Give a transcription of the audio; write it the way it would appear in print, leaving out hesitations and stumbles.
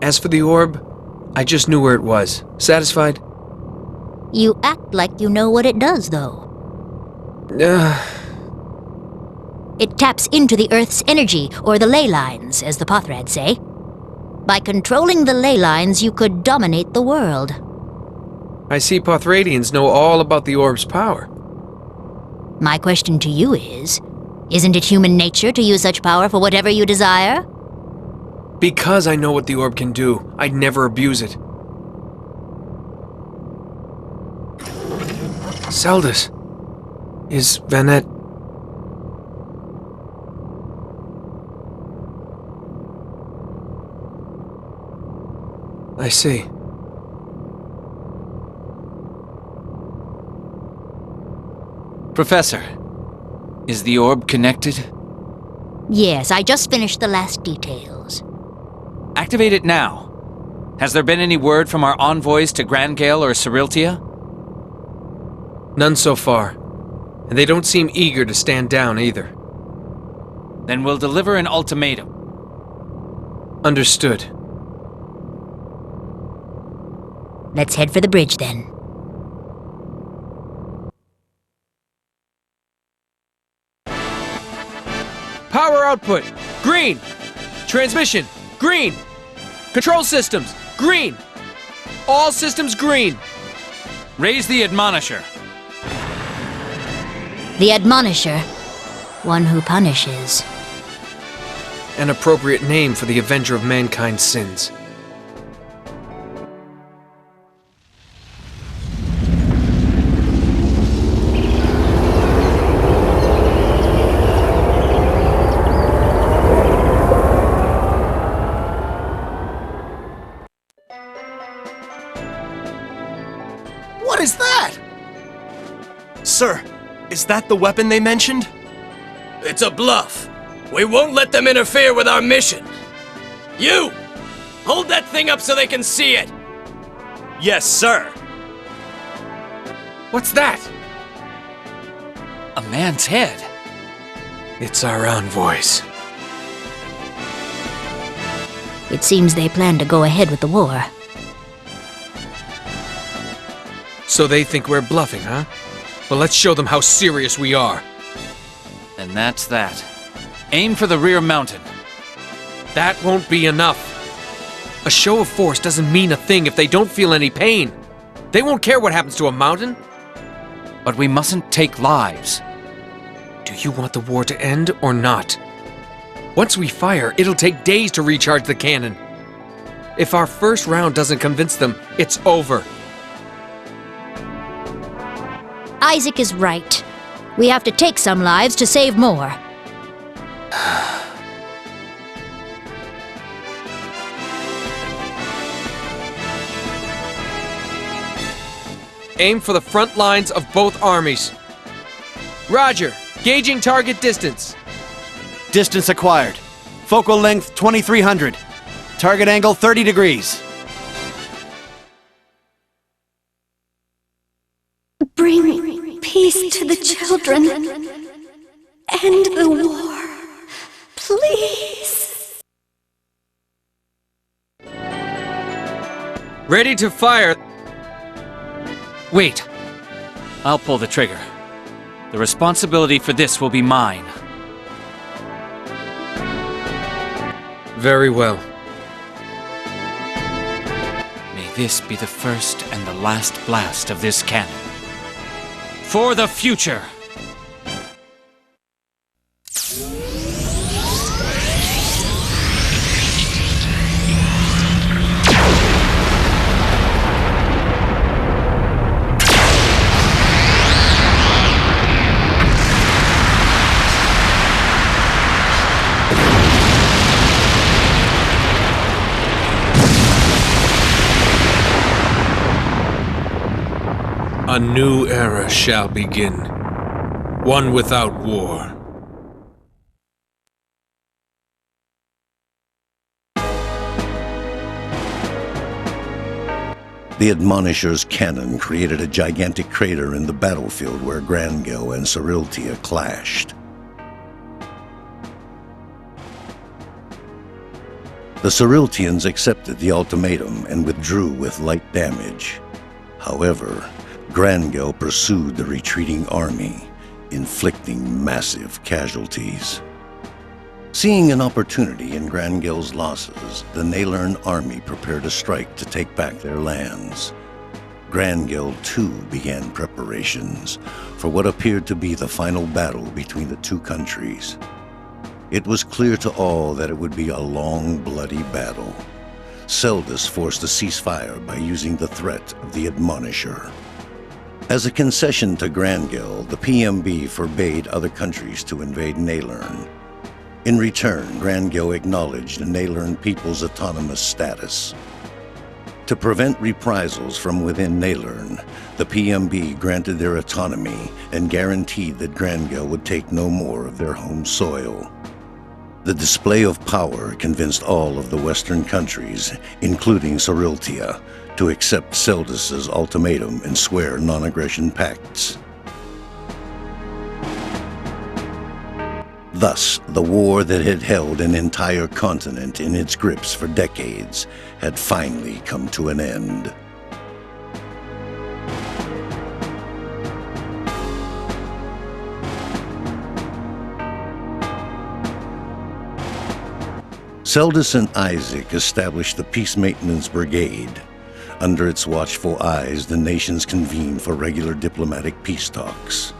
As for the orb, I just knew where it was. Satisfied? You act like you know what it does, though. It taps into the Earth's energy, or the ley lines, as the Pothrad say. By controlling the ley lines, you could dominate the world. I see Pothradians know all about the orb's power. My question to you is, isn't it human nature to use such power for whatever you desire? Because I know what the orb can do, I'd never abuse it. Zeldis. Is Vanette... I see. Professor, is the orb connected? Yes, I just finished the last details. Activate it now. Has there been any word from our envoys to Grangale or Ceriltia? None so far. And they don't seem eager to stand down either. Then we'll deliver an ultimatum. Understood. Let's head for the bridge, then. Power output, green. Transmission, green. Control systems, green. All systems green. Raise the Admonisher. The Admonisher. One who punishes. An appropriate name for the Avenger of Mankind's sins. What is that? Sir, is that the weapon they mentioned? It's a bluff. We won't let them interfere with our mission. You! Hold that thing up so they can see it! Yes, sir. What's that? A man's head. It's our envoys. It seems they plan to go ahead with the war. So they think we're bluffing, huh? Well, let's show them how serious we are. And that's that. Aim for the rear mountain. That won't be enough. A show of force doesn't mean a thing if they don't feel any pain. They won't care what happens to a mountain. But we mustn't take lives. Do you want the war to end or not? Once we fire, it'll take days to recharge the cannon. If our first round doesn't convince them, it's over. Isaac is right. We have to take some lives to save more. Aim for the front lines of both armies. Roger. Gauging target distance. Distance acquired. Focal length 2300. Target angle 30 degrees. Bring peace to the children. End the war. Please. Ready to fire. Wait. I'll pull the trigger. The responsibility for this will be mine. Very well. May this be the first and the last blast of this cannon. For the future! A new era shall begin. One without war. The Admonisher's cannon created a gigantic crater in the battlefield where Grangale and Ceriltia clashed. The Ceriltians accepted the ultimatum and withdrew with light damage. However, Grangel pursued the retreating army, inflicting massive casualties. Seeing an opportunity in Grangel's losses, the Naelern army prepared a strike to take back their lands. Grangel too began preparations for what appeared to be the final battle between the two countries. It was clear to all that it would be a long, bloody battle. Seldus forced a ceasefire by using the threat of the Admonisher. As a concession to Grangel, the PMB forbade other countries to invade Naelern. In return, Grangel acknowledged the Naelern people's autonomous status. To prevent reprisals from within Naelern, the PMB granted their autonomy and guaranteed that Grangel would take no more of their home soil. The display of power convinced all of the Western countries, including Ceriltia, to accept Seldus's ultimatum and swear non-aggression pacts. Thus, the war that had held an entire continent in its grips for decades had finally come to an end. Seldus and Isaac established the Peace Maintenance Brigade. Under its watchful eyes, the nations convened for regular diplomatic peace talks.